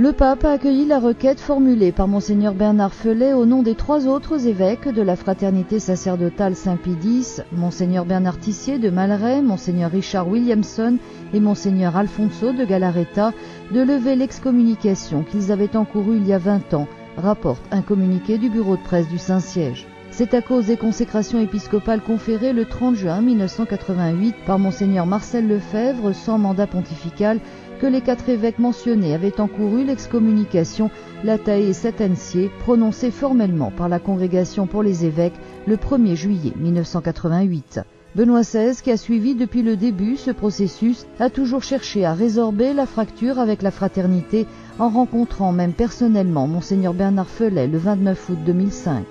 Le pape a accueilli la requête formulée par Monseigneur Bernard Felet au nom des 3 autres évêques de la Fraternité sacerdotale Saint-Pie X, Monseigneur Bernard Tissier de Malray, Monseigneur Richard Williamson et Monseigneur Alfonso de Galarreta, de lever l'excommunication qu'ils avaient encourue il y a 20 ans, rapporte un communiqué du bureau de presse du Saint-Siège. C'est à cause des consécrations épiscopales conférées le 30 juin 1988 par Monseigneur Marcel Lefebvre sans mandat pontifical que les 4 évêques mentionnés avaient encouru l'excommunication Latae Satancier, prononcée formellement par la Congrégation pour les évêques le 1er juillet 1988. Benoît XVI, qui a suivi depuis le début ce processus, a toujours cherché à résorber la fracture avec la fraternité en rencontrant même personnellement Monseigneur Bernard Felet le 29 août 2005.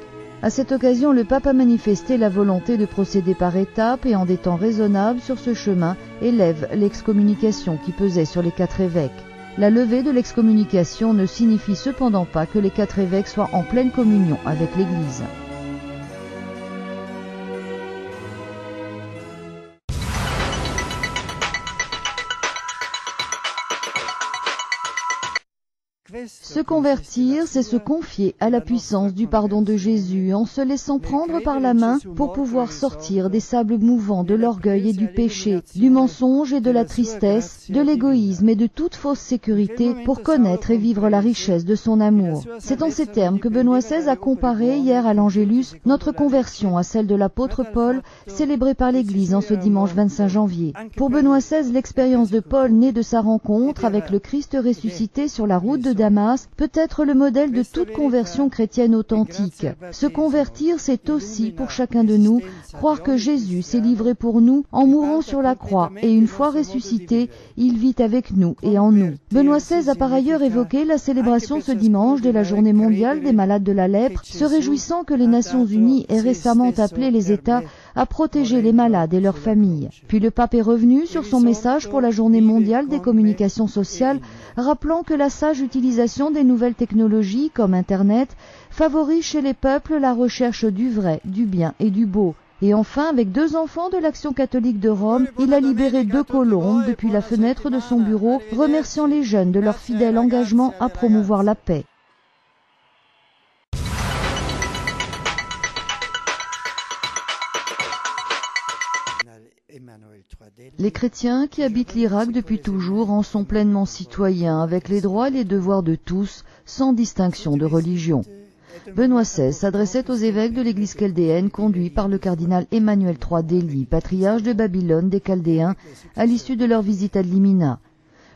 À cette occasion, le pape a manifesté la volonté de procéder par étapes et en des temps raisonnables sur ce chemin et lève l'excommunication qui pesait sur les 4 évêques. La levée de l'excommunication ne signifie cependant pas que les 4 évêques soient en pleine communion avec l'Église. Se convertir, c'est se confier à la puissance du pardon de Jésus en se laissant prendre par la main pour pouvoir sortir des sables mouvants de l'orgueil et du péché, du mensonge et de la tristesse, de l'égoïsme et de toute fausse sécurité pour connaître et vivre la richesse de son amour. C'est en ces termes que Benoît XVI a comparé hier à l'Angélus notre conversion à celle de l'apôtre Paul, célébrée par l'Église en ce dimanche 25 janvier. Pour Benoît XVI, l'expérience de Paul née de sa rencontre avec le Christ ressuscité sur la route de Damas peut être le modèle de toute conversion chrétienne authentique. Se convertir, c'est aussi, pour chacun de nous, croire que Jésus s'est livré pour nous en mourant sur la croix et une fois ressuscité, il vit avec nous et en nous. Benoît XVI a par ailleurs évoqué la célébration ce dimanche de la Journée mondiale des malades de la lèpre, se réjouissant que les Nations unies aient récemment appelé les États à protéger les malades et leurs familles. Puis le pape est revenu sur son message pour la Journée mondiale des communications sociales, rappelant que la sage utilisation des nouvelles technologies comme Internet favorise chez les peuples la recherche du vrai, du bien et du beau. Et enfin, avec 2 enfants de l'Action catholique de Rome, il a libéré 2 colombes depuis la fenêtre de son bureau, remerciant les jeunes de leur fidèle engagement à promouvoir la paix. Les chrétiens qui habitent l'Irak depuis toujours en sont pleinement citoyens avec les droits et les devoirs de tous, sans distinction de religion. Benoît XVI s'adressait aux évêques de l'Église chaldéenne conduits par le cardinal Emmanuel III d'Élie, patriarche de Babylone des Chaldéens, à l'issue de leur visite à Limina.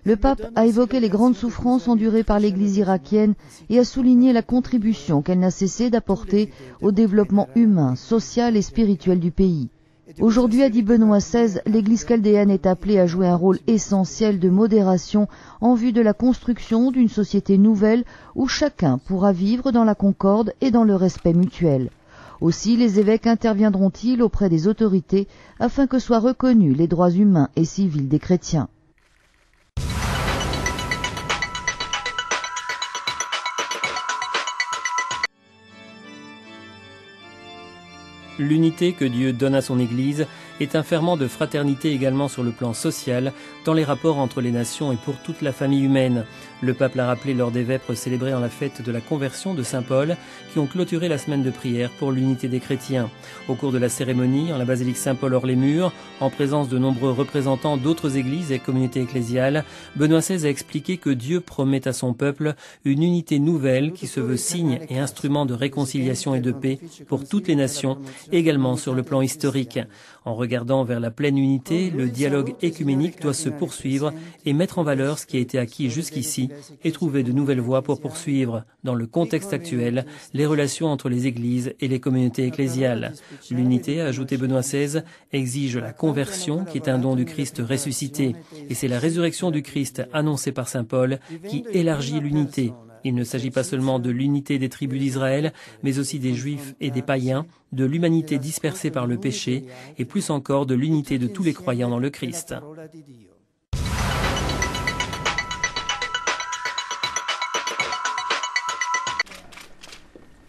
Le pape a évoqué les grandes souffrances endurées par l'Église irakienne et a souligné la contribution qu'elle n'a cessé d'apporter au développement humain, social et spirituel du pays. Aujourd'hui, a dit Benoît XVI, l'Église chaldéenne est appelée à jouer un rôle essentiel de modération en vue de la construction d'une société nouvelle où chacun pourra vivre dans la concorde et dans le respect mutuel. Aussi, les évêques interviendront-ils auprès des autorités afin que soient reconnus les droits humains et civils des chrétiens. L'unité que Dieu donne à son Église est un ferment de fraternité également sur le plan social, dans les rapports entre les nations et pour toute la famille humaine. Le pape l'a rappelé lors des vêpres célébrées en la fête de la conversion de Saint Paul, qui ont clôturé la semaine de prière pour l'unité des chrétiens. Au cours de la cérémonie, en la basilique Saint-Paul hors les murs, en présence de nombreux représentants d'autres églises et communautés ecclésiales, Benoît XVI a expliqué que Dieu promet à son peuple une unité nouvelle qui se veut signe et instrument de réconciliation et de paix pour toutes les nations, également sur le plan historique. En regardant vers la pleine unité, le dialogue écuménique doit se poursuivre et mettre en valeur ce qui a été acquis jusqu'ici et trouver de nouvelles voies pour poursuivre, dans le contexte actuel, les relations entre les églises et les communautés ecclésiales. L'unité, a ajouté Benoît XVI, exige la conversion qui est un don du Christ ressuscité. Et c'est la résurrection du Christ annoncée par saint Paul qui élargit l'unité. Il ne s'agit pas seulement de l'unité des tribus d'Israël, mais aussi des Juifs et des païens, de l'humanité dispersée par le péché, et plus encore de l'unité de tous les croyants dans le Christ.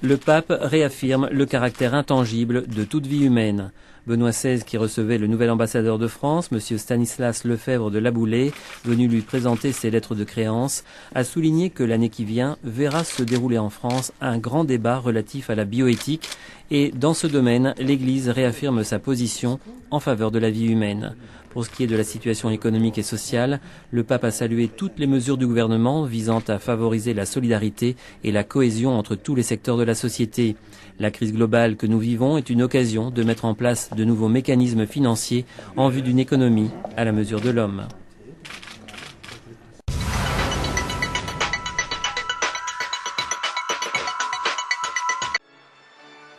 Le pape réaffirme le caractère intangible de toute vie humaine. Benoît XVI, qui recevait le nouvel ambassadeur de France, M. Stanislas Lefebvre de Laboulaye, venu lui présenter ses lettres de créance, a souligné que l'année qui vient verra se dérouler en France un grand débat relatif à la bioéthique et, dans ce domaine, l'Église réaffirme sa position en faveur de la vie humaine. Pour ce qui est de la situation économique et sociale, le pape a salué toutes les mesures du gouvernement visant à favoriser la solidarité et la cohésion entre tous les secteurs de la société. La crise globale que nous vivons est une occasion de mettre en place de nouveaux mécanismes financiers en vue d'une économie à la mesure de l'homme.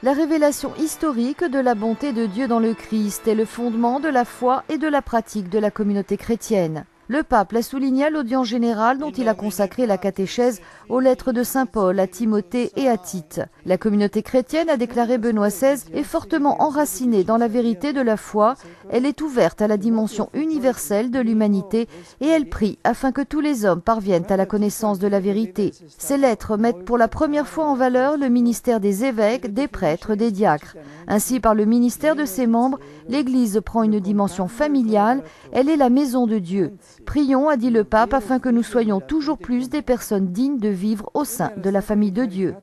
La révélation historique de la bonté de Dieu dans le Christ est le fondement de la foi et de la pratique de la communauté chrétienne. Le pape l'a souligné à l'audience générale dont il a consacré la catéchèse aux lettres de saint Paul à Timothée et à Tite. La communauté chrétienne, a déclaré Benoît XVI, est fortement enracinée dans la vérité de la foi. Elle est ouverte à la dimension universelle de l'humanité et elle prie afin que tous les hommes parviennent à la connaissance de la vérité. Ces lettres mettent pour la première fois en valeur le ministère des évêques, des prêtres, des diacres. Ainsi, par le ministère de ses membres, l'Église prend une dimension familiale. Elle est la maison de Dieu. Prions, a dit le pape, afin que nous soyons toujours plus des personnes dignes de vivre au sein de la famille de Dieu.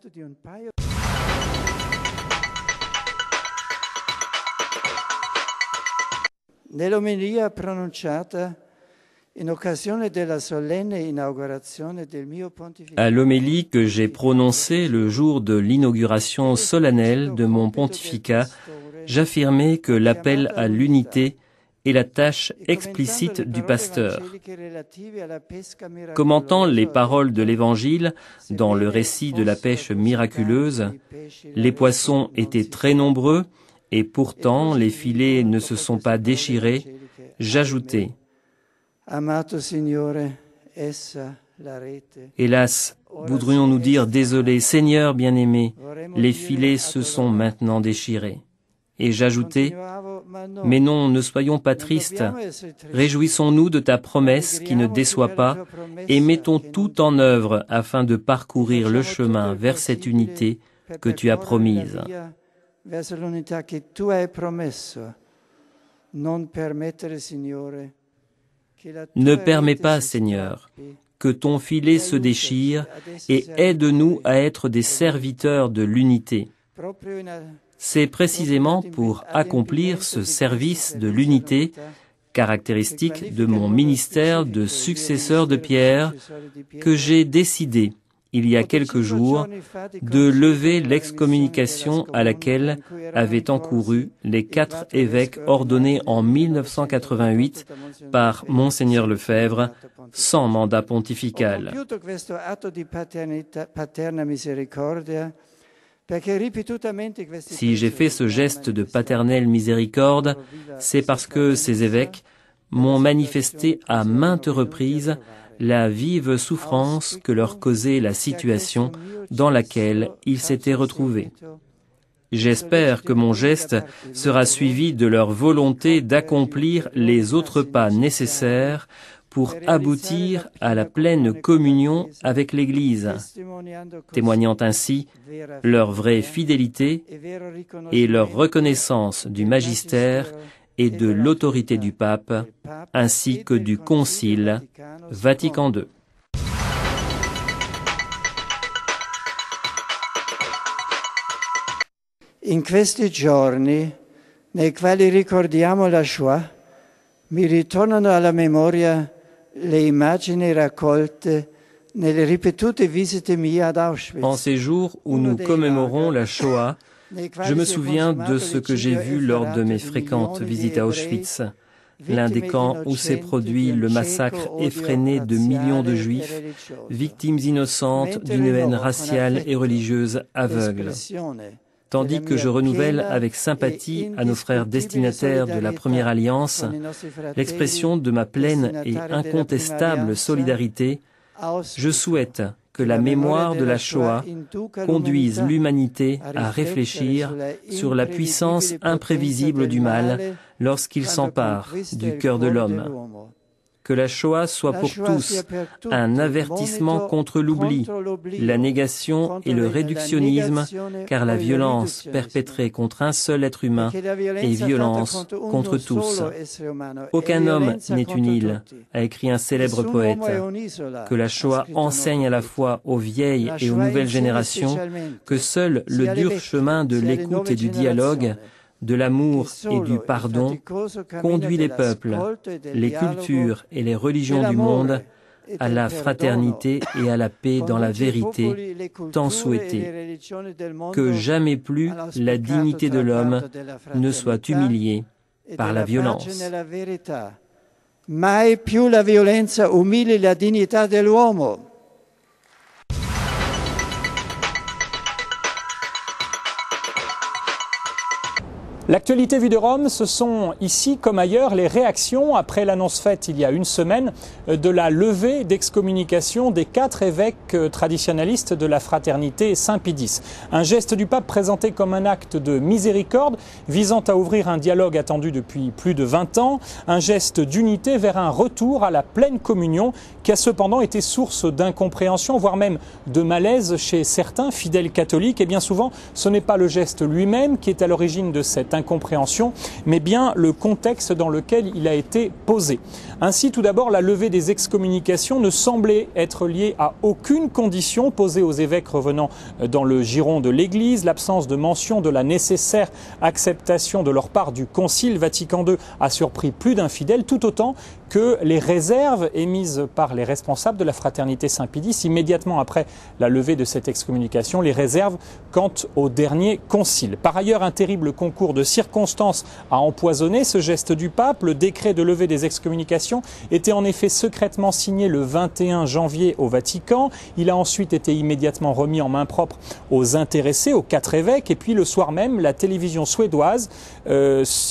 Nell'omelia pronunciata in occasione della solenne inaugurazione del mio pontificato. À l'homélie que j'ai prononcée le jour de l'inauguration solennelle de mon pontificat, j'affirmais que l'appel à l'unité est la tâche explicite du pasteur. Commentant les paroles de l'Évangile dans le récit de la pêche miraculeuse, les poissons étaient très nombreux et pourtant les filets ne se sont pas déchirés, j'ajoutais: hélas, voudrions-nous dire désolé, Seigneur bien-aimé, les filets se sont maintenant déchirés. Et j'ajoutais: mais non, ne soyons pas tristes, réjouissons-nous de ta promesse qui ne déçoit pas et mettons tout en œuvre afin de parcourir le chemin vers cette unité que tu as promise. Ne permets pas, Seigneur, que ton filet se déchire et aide-nous à être des serviteurs de l'unité. C'est précisément pour accomplir ce service de l'unité, caractéristique de mon ministère de successeur de Pierre, que j'ai décidé, il y a quelques jours, de lever l'excommunication à laquelle avaient encouru les 4 évêques ordonnés en 1988 par Monseigneur Lefebvre, sans mandat pontifical. Si j'ai fait ce geste de paternelle miséricorde, c'est parce que ces évêques m'ont manifesté à maintes reprises la vive souffrance que leur causait la situation dans laquelle ils s'étaient retrouvés. J'espère que mon geste sera suivi de leur volonté d'accomplir les autres pas nécessaires pour aboutir à la pleine communion avec l'Église, témoignant ainsi leur vraie fidélité et leur reconnaissance du magistère et de l'autorité du pape, ainsi que du Concile Vatican II. In questi giorni, nei quali ricordiamo la Shoah, mi ritornano alla memoria le immagini raccolte nelle ripetute visite mie ad Auschwitz. En ces jours où nous commémorons la Shoah, je me souviens de ce que j'ai vu lors de mes fréquentes visites à Auschwitz, l'un des camps où s'est produit le massacre effréné de millions de Juifs, victimes innocentes d'une haine raciale et religieuse aveugle. Tandis que je renouvelle avec sympathie à nos frères destinataires de la Première Alliance l'expression de ma pleine et incontestable solidarité, je souhaite que la mémoire de la Shoah conduise l'humanité à réfléchir sur la puissance imprévisible du mal lorsqu'il s'empare du cœur de l'homme. Que la Shoah soit pour tous un avertissement contre l'oubli, la négation et le réductionnisme, car la violence perpétrée contre un seul être humain est violence contre tous. Aucun homme n'est une île, a écrit un célèbre poète. Que la Shoah enseigne à la fois aux vieilles et aux nouvelles générations que seul le dur chemin de l'écoute et du dialogue, de l'amour et du pardon conduit les peuples, les cultures et les religions du monde à la fraternité et à la paix dans la vérité tant souhaitée. Que jamais plus la dignité de l'homme ne soit humiliée par la violence. Mai più la violenza umili la dignità dell'uomo. L'actualité vue de Rome, ce sont ici comme ailleurs les réactions après l'annonce faite il y a une semaine de la levée d'excommunication des 4 évêques traditionalistes de la fraternité Saint-Pie X. Un geste du pape présenté comme un acte de miséricorde visant à ouvrir un dialogue attendu depuis plus de 20 ans, un geste d'unité vers un retour à la pleine communion qui a cependant été source d'incompréhension, voire même de malaise chez certains fidèles catholiques. Et bien souvent, ce n'est pas le geste lui-même qui est à l'origine de cette incompréhension, mais bien le contexte dans lequel il a été posé. Ainsi, tout d'abord, la levée des excommunications ne semblait être liée à aucune condition posée aux évêques revenant dans le giron de l'Église. L'absence de mention de la nécessaire acceptation de leur part du Concile Vatican II a surpris plus d'un fidèle, tout autant que les réserves émises par les responsables de la fraternité Saint-Pie X immédiatement après la levée de cette excommunication, les réserves quant au dernier concile. Par ailleurs, un terrible concours de circonstances a empoisonné ce geste du pape. Le décret de levée des excommunications était en effet secrètement signé le 21 janvier au Vatican. Il a ensuite été immédiatement remis en main propre aux intéressés, aux 4 évêques. Et puis le soir même, la télévision suédoise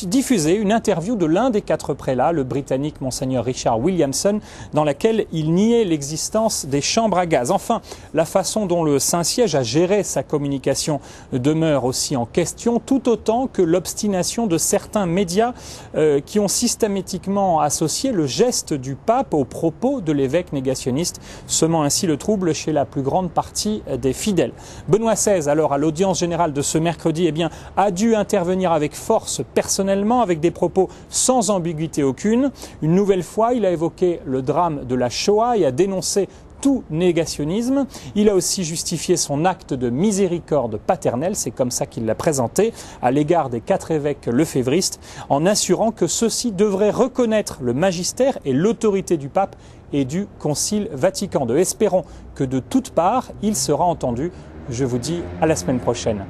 diffusait une interview de l'un des 4 prélats, le britannique Monseigneur Richard Williamson, dans laquelle il niait l'existence des chambres à gaz. Enfin, la façon dont le Saint-Siège a géré sa communication demeure aussi en question, tout autant que l'obstination de certains médias qui ont systématiquement associé le geste du pape aux propos de l'évêque négationniste, semant ainsi le trouble chez la plus grande partie des fidèles. Benoît XVI, alors à l'audience générale de ce mercredi, a dû intervenir avec force personnellement, avec des propos sans ambiguïté aucune. Une nouvelle fois, il a évoqué le drame de la Shoah et a dénoncé tout négationnisme. Il a aussi justifié son acte de miséricorde paternelle, c'est comme ça qu'il l'a présenté, à l'égard des 4 évêques lefévristes, en assurant que ceux-ci devraient reconnaître le magistère et l'autorité du pape et du Concile Vatican II. Espérons que de toutes parts, il sera entendu. Je vous dis à la semaine prochaine.